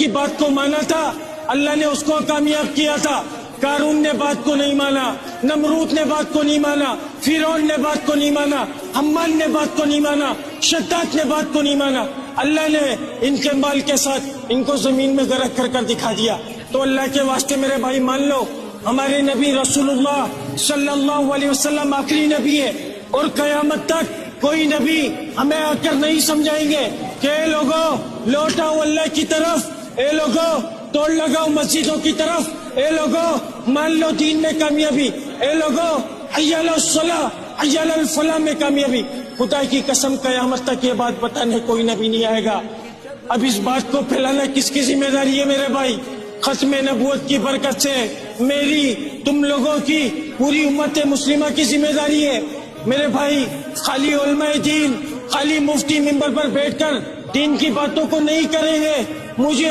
کی بات کو مانا تھا اللہ نے اس کو کامیاب کیا تھا. قارون نے بات کو نہیں مانا, نمرود نے بات کو نہیں مانا, فرعون نے بات کو نہیں مانا, حمان نے بات کو نہیں مانا, شداد نے بات کو نہیں مانا. اللہ نے ان کے مال کے ساتھ ان کو زمین میں غرق کر دکھا دیا. تو اللہ کے واسطے میرے بھائی مان لو, ہمارے نبی رسول اللہ صلی اللہ علیہ وسلم آخری نبی ہے, اور قیامت تک کوئی نبی ہمیں آ کر نہیں سمجھائیں گے کہ اے لوگوں لوٹ آؤ اللہ کی طرف, اے لوگوں توڑ لگاؤ مسجدوں کی طرف, اے لوگوں مان لو دین میں کامیابی, اے لوگوں حی علی الصلاح حی علی الفلاح میں کامیابی. خدا کی قسم قیامت تک یہ بات بتانے کوئی نبی نہیں آئے گا. اب اس بات کو پھیلانا کس کی ذمہ داری ہے میرے بھائی؟ ختم نبوت کی برکت سے میری, تم لوگوں کی, پوری امت مسلمہ کی ذمہ داری ہے میرے بھائی. خالی علماء دین, خالی مفتی ممبر پر بیٹھ کر دین کی باتوں کو نہیں کریں گے. مجھے